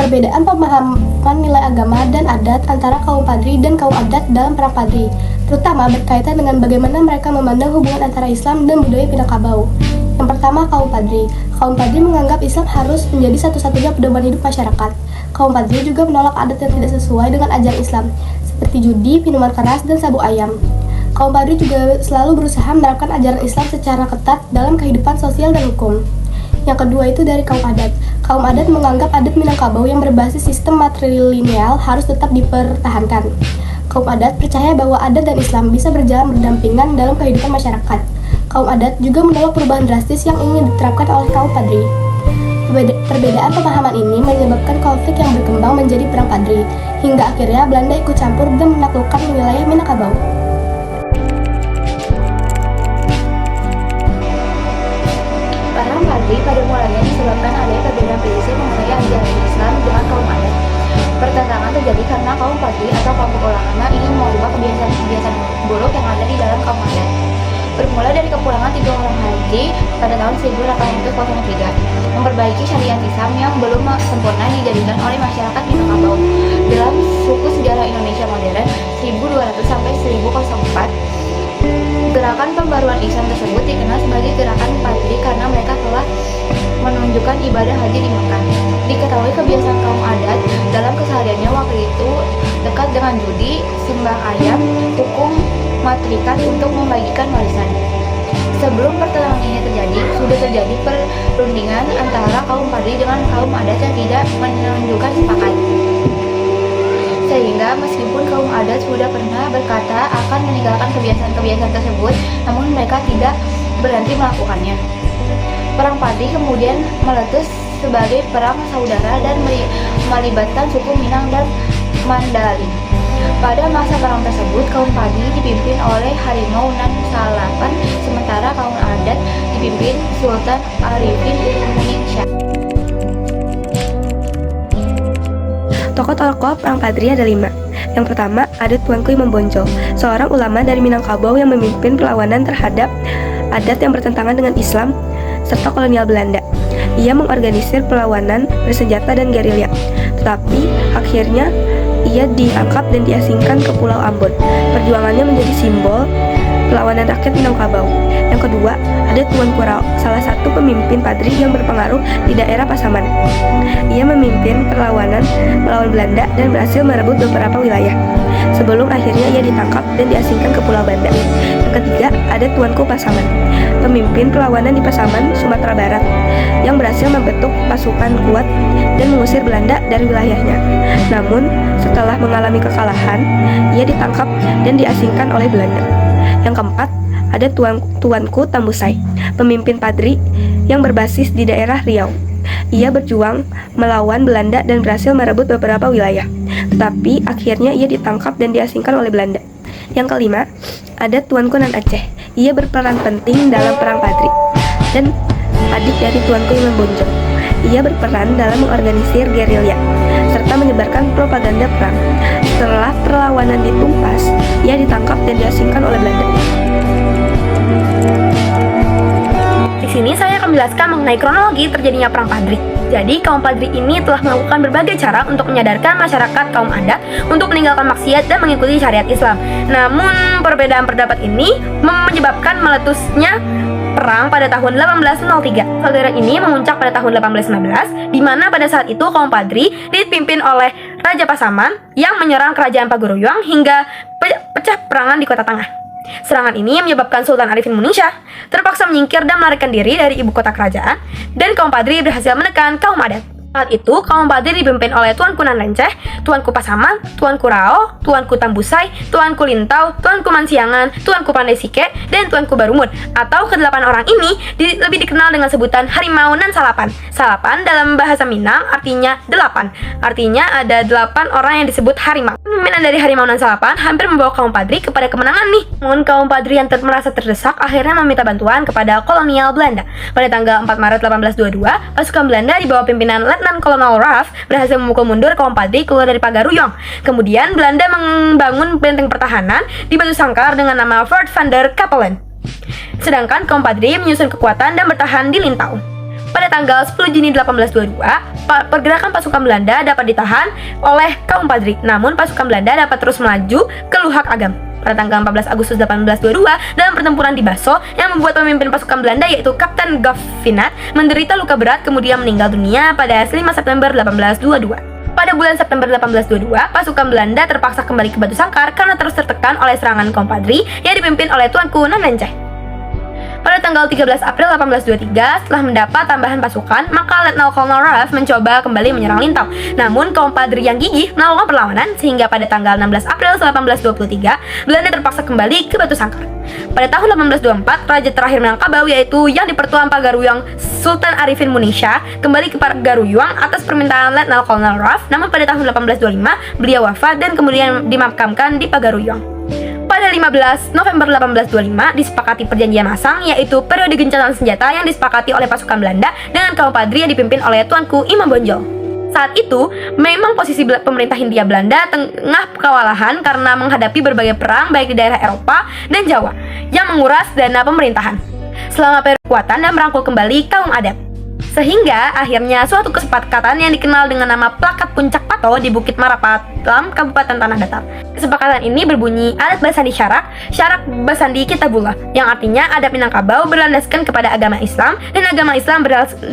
perbedaan pemahaman nilai agama dan adat antara kaum Padri dan kaum adat dalam Perang Padri, terutama berkaitan dengan bagaimana mereka memandang hubungan antara Islam dan budaya Minangkabau. Yang pertama, kaum Padri. Kaum Padri menganggap Islam harus menjadi satu-satunya pedoman hidup masyarakat. Kaum Padri juga menolak adat yang tidak sesuai dengan ajaran Islam, seperti judi, minuman keras, dan sabuk ayam. Kaum Padri juga selalu berusaha menerapkan ajaran Islam secara ketat dalam kehidupan sosial dan hukum. Yang kedua itu dari kaum adat. Kaum adat menganggap adat Minangkabau yang berbasis sistem matrilineal harus tetap dipertahankan. Kaum adat percaya bahwa adat dan Islam bisa berjalan berdampingan dalam kehidupan masyarakat. Kaum adat juga menolak perubahan drastis yang ingin diterapkan oleh kaum Padri. Perbedaan pemahaman ini menyebabkan konflik yang berkembang menjadi Perang Padri, hingga akhirnya Belanda ikut campur dan menaklukkan wilayah Minangkabau. Perang Padri pada mulanya disebabkan adanya perbedaan prinsip mengenai ajaran Islam dengan kaum adat. Pertentangan terjadi karena kaum Padri atau kelompok ulama ingin mengubah kebiasaan buruk yang ada di dalam kaum adat. Bermula dari kepulangan 3 orang haji pada tahun 1803, memperbaiki syariat Islam yang belum sempurna dijadikan oleh masyarakat Minangkabau. Dalam suku sejarah Indonesia modern 1200 sampai 1004, gerakan pembaruan Islam tersebut dikenal sebagai gerakan Padri karena mereka telah menunjukkan ibadah haji di Mekah. Diketahui kebiasaan kaum adat dalam kesehariannya waktu itu dekat dengan judi, simbah ayam, hukum matrikat untuk membagikan warisan. Sebelum pertentangan ini terjadi, sudah terjadi perundingan antara kaum Padri dengan kaum adat yang tidak menunjukkan sepakat. Sehingga meskipun kaum adat sudah pernah berkata akan meninggalkan kebiasaan-kebiasaan tersebut, namun mereka tidak berhenti melakukannya. Perang Padri kemudian meletus sebagai perang saudara dan melibatkan suku Minang dan Mandailing. Pada masa perang tersebut, kaum Padri dipimpin oleh Harimau Nan Salapan, sementara kaum adat dipimpin Sultan Arifin Munin Syah. Tokoh-tokoh Perang Padri ada 5. Yang pertama, ada Tuanku Imam Bonjol, seorang ulama dari Minangkabau yang memimpin perlawanan terhadap adat yang bertentangan dengan Islam serta kolonial Belanda. Ia mengorganisir perlawanan bersenjata dan gerilya, tetapi akhirnya ia diangkat dan diasingkan ke Pulau Ambon. Perjuangannya menjadi simbol perlawanan rakyat Minangkabau. Yang kedua, ada Tuanku Rao, salah satu pemimpin Padri yang berpengaruh di daerah Pasaman. Ia memimpin perlawanan melawan Belanda dan berhasil merebut beberapa wilayah, sebelum akhirnya ia ditangkap dan diasingkan ke Pulau Banda. Yang ketiga, ada Tuanku Pasaman, pemimpin perlawanan di Pasaman, Sumatera Barat, yang berhasil membentuk pasukan kuat dan mengusir Belanda dari wilayahnya. Namun, setelah mengalami kekalahan, ia ditangkap dan diasingkan oleh Belanda. Yang keempat, ada Tuanku Tambusai, pemimpin Padri yang berbasis di daerah Riau. Ia berjuang melawan Belanda dan berhasil merebut beberapa wilayah, tetapi akhirnya ia ditangkap dan diasingkan oleh Belanda. Yang kelima, ada Tuanku Nan Aceh. Ia berperan penting dalam Perang Padri dan adik dari Tuanku Imam Bonjol. Ia berperan dalam mengorganisir gerilya serta menyebarkan propaganda perang. Setelah perlawanan ditumpas, ia ditangkap dan diasingkan oleh Belanda. Di sini saya akan menjelaskan mengenai kronologi terjadinya Perang Padri. Jadi, kaum Padri ini telah melakukan berbagai cara untuk menyadarkan masyarakat kaum adat untuk meninggalkan maksiat dan mengikuti syariat Islam. Namun, perbedaan pendapat ini menyebabkan meletusnya perang pada tahun 1803. Saudara ini memuncak pada tahun 1819, di mana pada saat itu kaum Padri dipimpin oleh Raja Pasaman yang menyerang kerajaan Paguruyuang hingga pecah perangan di Kota Tengah. Serangan ini menyebabkan Sultan Arifin Munin Syah terpaksa menyingkir dan melarikan diri dari ibu kota kerajaan, dan kaum Padri berhasil menekan kaum adat. Saat itu, kaum Padri dipimpin oleh Tuanku Nan Lenceh, Tuanku Pasaman, Tuanku Rao, Tuanku Tambusai, Tuanku Lintau, Tuanku Mansiangan, Tuanku Pandai Sike, dan Tuanku Barumut. Atau ke-8 orang ini lebih dikenal dengan sebutan Harimau Nan Salapan. Salapan dalam bahasa Minang artinya 8. Artinya ada 8 orang yang disebut harimau. Pemimpinan dari Harimau Nan Salapan hampir membawa kaum Padri kepada kemenangan nih. Namun kaum Padri yang merasa terdesak akhirnya meminta bantuan kepada kolonial Belanda. Pada tanggal 4 Maret 1822, pasukan Belanda di bawah pimpinan Letnan Kolonel Raff berhasil memukul mundur kaum Padri keluar dari Paguruyuang. Kemudian Belanda membangun benteng pertahanan di batu sangkar dengan nama Fort van der Kapellen. Sedangkan kaum Padri menyusun kekuatan dan bertahan di Lintau. Pada tanggal 10 Juni 1822, pergerakan pasukan Belanda dapat ditahan oleh kaum Padri. Namun pasukan Belanda dapat terus melaju ke Luhak Agam. Pada tanggal 14 Agustus 1822, dalam pertempuran di Baso yang membuat pemimpin pasukan Belanda yaitu Kapten Goffinat menderita luka berat kemudian meninggal dunia pada 5 September 1822. Pada bulan September 1822, pasukan Belanda terpaksa kembali ke Batu Sangkar karena terus tertekan oleh serangan kaum Padri yang dipimpin oleh Tuanku Nan Lenceh. Pada tanggal 13 April 1823, setelah mendapat tambahan pasukan, maka Letnan Kolonel Ruff mencoba kembali menyerang Lintau. Namun, kaum Padri yang gigih melakukan perlawanan sehingga pada tanggal 16 April 1823, Belanda terpaksa kembali ke Batu Sangkar. Pada tahun 1824, raja terakhir Minangkabau yaitu yang dipertuan Pagaruyung Sultan Arifin Munisha kembali ke Pagaruyung atas permintaan Letnan Kolonel Ruff. Namun pada tahun 1825, beliau wafat dan kemudian dimakamkan di Pagaruyung. Pada 15 November 1825 disepakati perjanjian masang, yaitu periode gencatan senjata yang disepakati oleh pasukan Belanda dengan kaum Padri yang dipimpin oleh Tuanku Imam Bonjol. Saat itu, memang posisi pemerintah Hindia Belanda tengah kewalahan karena menghadapi berbagai perang baik di daerah Eropa dan Jawa yang menguras dana pemerintahan selama periode kekuatan dan merangkul kembali kaum adat. Sehingga akhirnya suatu kesepakatan yang dikenal dengan nama Plakat Puncak Pato di Bukit Marapatam, Kabupaten Tanah Datar. Kesepakatan ini berbunyi adat Basandi Syarak Basandi Kitabullah, yang artinya adat Minangkabau berlandaskan kepada agama Islam dan agama Islam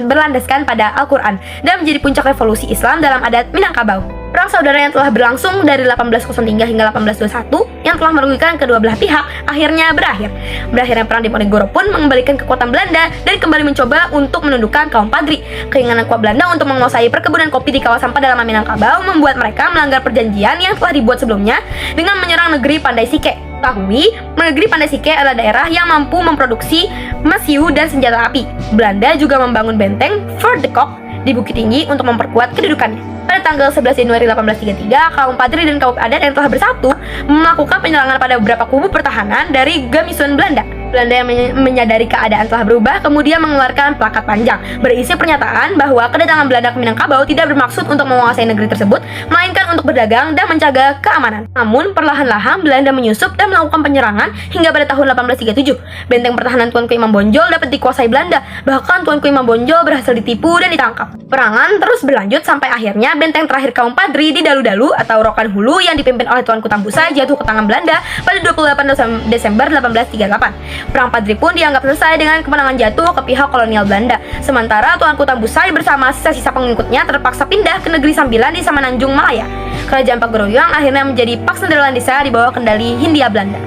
berlandaskan pada Al-Quran dan menjadi puncak revolusi Islam dalam adat Minangkabau. Perang saudara yang telah berlangsung dari 1803 hingga 1821 yang telah merugikan kedua belah pihak akhirnya berakhir. Berakhirnya perang di Ponegoro pun mengembalikan kekuatan Belanda dan kembali mencoba untuk menundukkan kaum Padri. Keinginan kuat Belanda untuk menguasai perkebunan kopi di kawasan pedalaman Minangkabau membuat mereka melanggar perjanjian yang telah dibuat sebelumnya dengan menyerang negeri Pandai Sike. Ketahui, negeri Pandai Sike adalah daerah yang mampu memproduksi mesiu dan senjata api. Belanda juga membangun benteng Fort de Kock di Bukit Tinggi untuk memperkuat kedudukannya. Pada tanggal 11 Januari 1833, kaum Padri dan kaum adat yang telah bersatu melakukan penyerangan pada beberapa kubu pertahanan dari Gamisuan Belanda. Belanda yang menyadari keadaan telah berubah kemudian mengeluarkan plakat panjang berisi pernyataan bahwa kedatangan Belanda ke Minangkabau tidak bermaksud untuk menguasai negeri tersebut, melainkan untuk berdagang dan menjaga keamanan. Namun perlahan-lahan Belanda menyusup dan melakukan penyerangan hingga pada tahun 1837. Benteng pertahanan Tuanku Imam Bonjol dapat dikuasai Belanda, bahkan Tuanku Imam Bonjol berhasil ditipu dan ditangkap. Perangan terus berlanjut sampai akhirnya benteng terakhir kaum Padri di Dalu-Dalu atau Rokan Hulu yang dipimpin oleh Tuanku Tambusa jatuh ke tangan Belanda pada 28 Desember 1838. Perang Padri pun dianggap selesai dengan kemenangan jatuh ke pihak kolonial Belanda. Sementara Tuanku Tambusai bersama sisa-sisa pengikutnya terpaksa pindah ke negeri Sambilan di Samananjung, Malaya. Kerajaan Pagaruyung akhirnya menjadi Pax Nederlandesa di bawah kendali Hindia Belanda.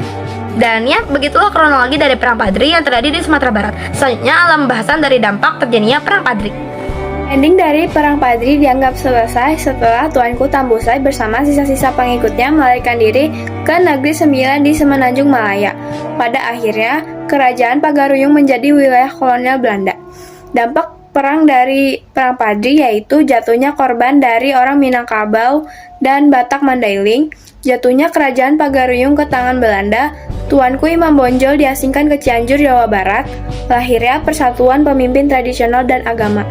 Dan ya, begitulah kronologi dari Perang Padri yang terjadi di Sumatera Barat. Selanjutnya adalah pembahasan dari dampak terjadinya Perang Padri. Ending dari Perang Padri dianggap selesai setelah Tuanku Tambusai bersama sisa-sisa pengikutnya melarikan diri ke negeri Sembilan di Semenanjung Malaya. Pada akhirnya, kerajaan Pagaruyung menjadi wilayah kolonial Belanda. Dampak perang dari Perang Padri yaitu jatuhnya korban dari orang Minangkabau dan Batak Mandailing, jatuhnya kerajaan Pagaruyung ke tangan Belanda, Tuanku Imam Bonjol diasingkan ke Cianjur, Jawa Barat, lahirnya Persatuan Pemimpin Tradisional dan Agama.